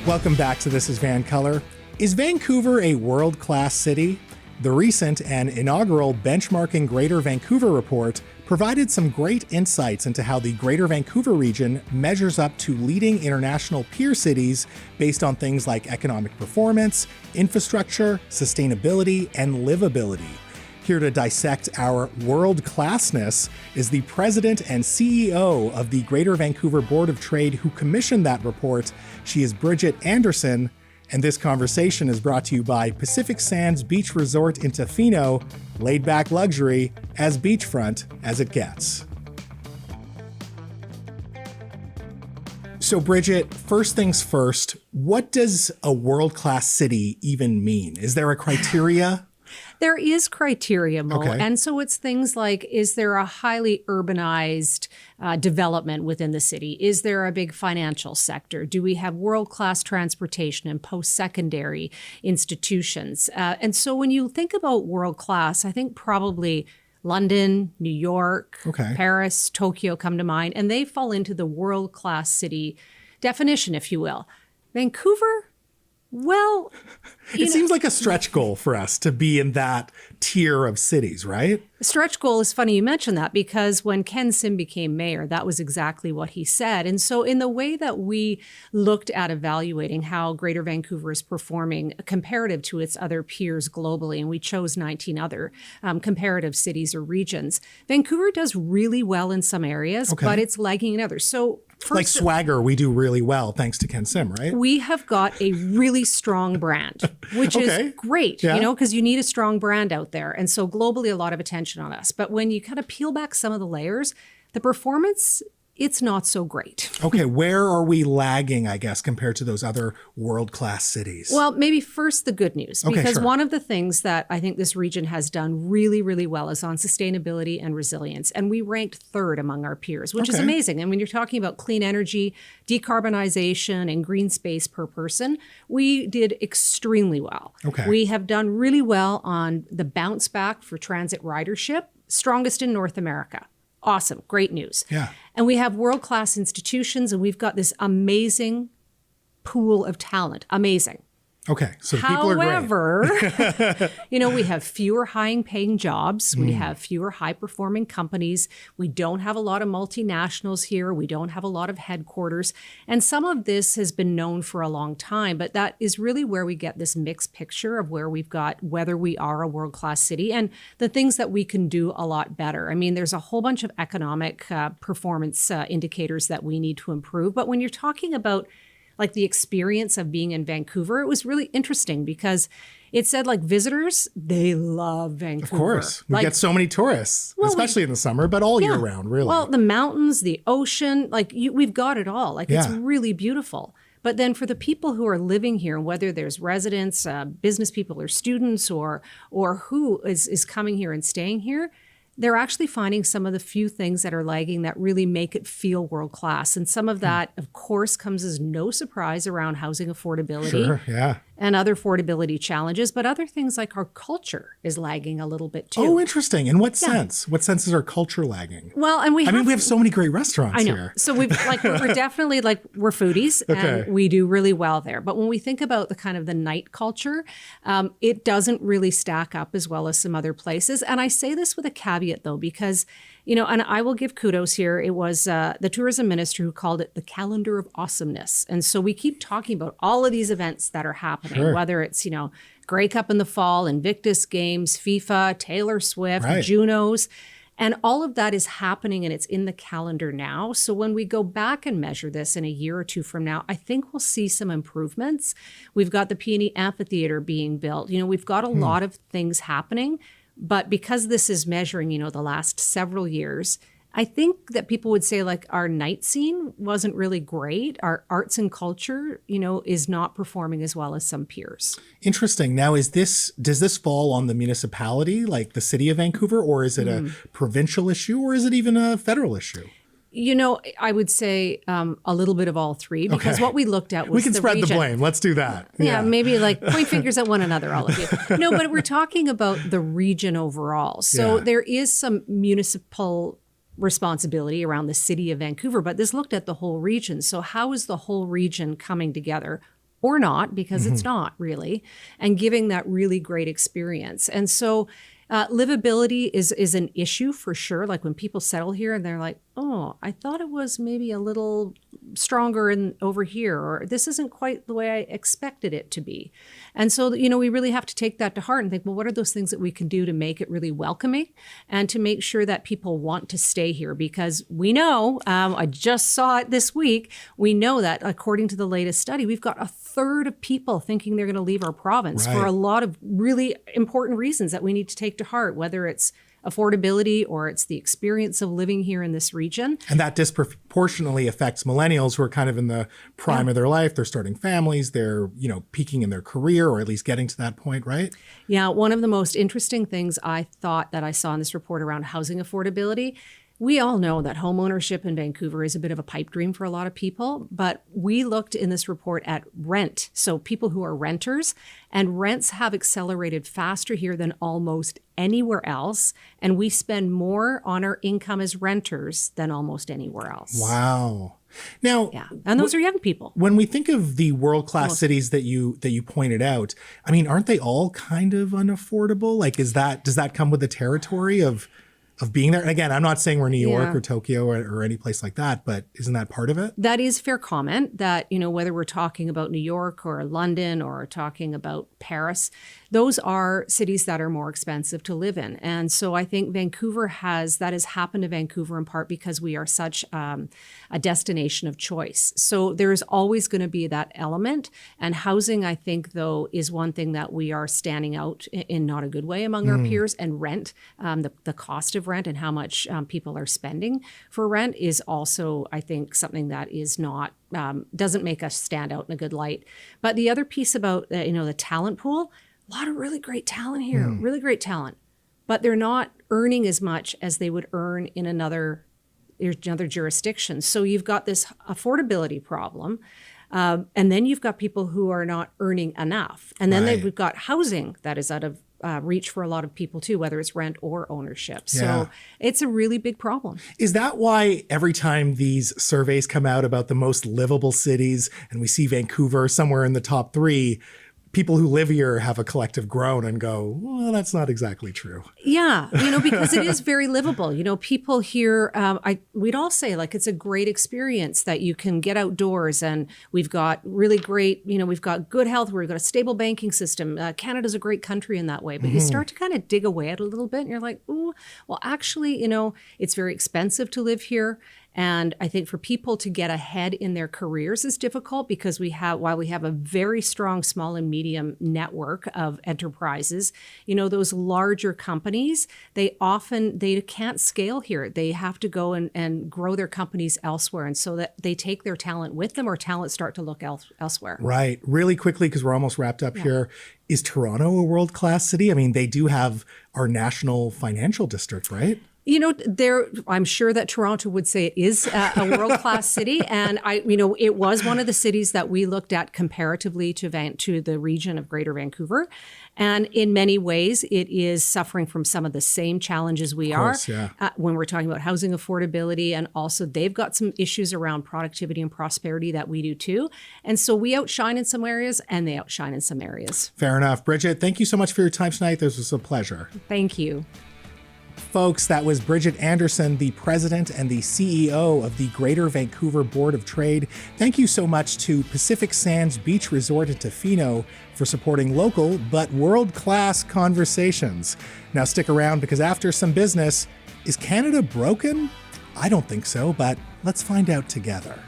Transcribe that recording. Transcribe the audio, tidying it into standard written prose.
Welcome back to This is VANCOLOUR. Is Vancouver a world-class city? The recent and inaugural Benchmarking Greater Vancouver report provided some great insights into how the Greater Vancouver region measures up to leading international peer cities based on things like economic performance, infrastructure, sustainability, and livability. Here to dissect our world-classness is the president and CEO of the Greater Vancouver Board of Trade who commissioned that report. She is Bridgitte Anderson, and this conversation is brought to you by Pacific Sands Beach Resort in Tofino, laid-back luxury, as beachfront as it gets. So Bridgitte, first things first, what does a world-class city even mean? Is there a criteria? There is criteria, Mo. Okay. And so it's things like, is there a highly urbanized development within the city? Is there a big financial sector? Do we have world-class transportation and post-secondary institutions? And so when you think about world-class, I think probably London, New York, Paris, Tokyo come to mind, and they fall into the world-class city definition, if you will. Vancouver? Well, it seems like a stretch goal for us to be in that tier of cities, right? Stretch goal is funny you mention that, because when Ken Sim became mayor, that was exactly what he said. And so in the way that we looked at evaluating how Greater Vancouver is performing comparative to its other peers globally, and we chose 19 other comparative cities or regions, Vancouver does really well in some areas, but it's lagging in others. So first, like swagger, we do really well thanks to Ken Sim, right? We have got a really strong brand, which is great, because you need a strong brand out there. And so globally, a lot of attention on us. But when you kind of peel back some of the layers, the performance, it's not so great. Okay, where are we lagging, I guess, compared to those other world-class cities? Well, maybe first the good news, because one of the things that I think this region has done really, really well is on sustainability and resilience. And we ranked third among our peers, which is amazing. And when you're talking about clean energy, decarbonization, and green space per person, we did extremely well. We have done really well on the bounce back for transit ridership, strongest in North America. Awesome. Great news. Yeah. And we have world-class institutions, and we've got this amazing pool of talent. Amazing. Okay. So people are great. However, we have fewer high-paying jobs. We have fewer high-performing companies. We don't have a lot of multinationals here. We don't have a lot of headquarters. And some of this has been known for a long time, but that is really where we get this mixed picture of where we've got whether we are a world-class city and the things that we can do a lot better. I mean, there's a whole bunch of economic performance indicators that we need to improve. But when you're talking about like the experience of being in Vancouver, it was really interesting because it said like visitors, they love Vancouver. Of course. We get so many tourists, especially in the summer, but all year round, really. Well, the mountains, the ocean, we've got it all. It's really beautiful. But then for the people who are living here, whether there's residents, business people or students or who is coming here and staying here, they're actually finding some of the few things that are lagging that really make it feel world-class. And some of that, of course, comes as no surprise around housing affordability and other affordability challenges. But other things like our culture is lagging a little bit too. Oh, interesting. In what sense? What sense is our culture lagging? Well, and we have so many great restaurants here. So we're definitely we're foodies and we do really well there. But when we think about the kind of the night culture, it doesn't really stack up as well as some other places. And I say this with a caveat though, because and I will give kudos here. It was the tourism minister who called it the calendar of awesomeness. And so we keep talking about all of these events that are happening, whether it's, Grey Cup in the fall, Invictus Games, FIFA, Taylor Swift, Junos. And all of that is happening and it's in the calendar now. So when we go back and measure this in a year or two from now, I think we'll see some improvements. We've got the Peony Amphitheater being built. We've got a lot of things happening. But because this is measuring, the last several years, I think that people would say our night scene wasn't really great. Our arts and culture, is not performing as well as some peers. Interesting. Now, does this fall on the municipality, like the city of Vancouver, or is it a provincial issue, or is it even a federal issue? I would say a little bit of all three, because what we looked at was we can spread the blame. Let's do that. Yeah, maybe point fingers at one another, all of you. No, but we're talking about the region overall. So there is some municipal responsibility around the city of Vancouver, but this looked at the whole region. So how is the whole region coming together? or not, because it's not really, and giving that really great experience. And so livability is an issue for sure. Like when people settle here and they're like, oh, I thought it was maybe a little stronger over here, or this isn't quite the way I expected it to be. And so, we really have to take that to heart and think, well, what are those things that we can do to make it really welcoming and to make sure that people want to stay here? Because we know, I just saw it this week, we know that according to the latest study, we've got a third of people thinking they're going to leave our province for a lot of really important reasons that we need to take to heart, whether it's affordability or it's the experience of living here in this region. And that disproportionately affects millennials who are kind of in the prime of their life. They're starting families, they're, peaking in their career, or at least getting to that point, right? Yeah, one of the most interesting things I thought that I saw in this report around housing affordability, we all know that homeownership in Vancouver is a bit of a pipe dream for a lot of people, but we looked in this report at rent. So people who are renters, and rents have accelerated faster here than almost anywhere else. And we spend more on our income as renters than almost anywhere else. Wow. Now, and those are young people. When we think of the world-class cities that you pointed out, I mean, aren't they all kind of unaffordable? Like, does that come with the territory of being there? And again, I'm not saying we're New York or Tokyo or any place like that, but isn't that part of it? That is fair comment that, whether we're talking about New York or London or talking about Paris, those are cities that are more expensive to live in. And so I think that has happened to Vancouver in part because we are such a destination of choice. So there's always going to be that element. And housing, I think, though, is one thing that we are standing out in not a good way among our peers. And rent, the cost of rent and how much people are spending for rent is also, I think, something that is not doesn't make us stand out in a good light. But the other piece about the talent pool, a lot of really great talent here, really great talent, but they're not earning as much as they would earn in another jurisdiction. So you've got this affordability problem. And then you've got people who are not earning enough. And then we've got housing that is out of reach for a lot of people too, whether it's rent or ownership. So it's a really big problem. Is that why every time these surveys come out about the most livable cities and we see Vancouver somewhere in the top 3, people who live here have a collective groan and go, well, that's not exactly true. Yeah, because it is very livable. People here, we'd all say like it's a great experience that you can get outdoors, and we've got really great, we've got good health, we've got a stable banking system. Canada's a great country in that way, but you start to kind of dig away at it a little bit and you're like, ooh, well, actually, it's very expensive to live here. And I think for people to get ahead in their careers is difficult because while we have a very strong small and medium network of enterprises, those larger companies, they can't scale here. They have to go and grow their companies elsewhere. And so that they take their talent with them, or talent start to look elsewhere. Right. Really quickly, because we're almost wrapped up here. Is Toronto a world-class city? I mean, they do have our national financial district, right? I'm sure that Toronto would say it is a world-class city. And it was one of the cities that we looked at comparatively to the region of Greater Vancouver. And in many ways, it is suffering from some of the same challenges we are when we're talking about housing affordability. And also they've got some issues around productivity and prosperity that we do too. And so we outshine in some areas and they outshine in some areas. Fair enough. Bridgitte, thank you so much for your time tonight. This was a pleasure. Thank you. Folks, that was Bridgitte Anderson, the president and the CEO of the Greater Vancouver Board of Trade. Thank you so much to Pacific Sands Beach Resort in Tofino for supporting local but world-class conversations. Now stick around because after some business, is Canada broken? I don't think so, but let's find out together.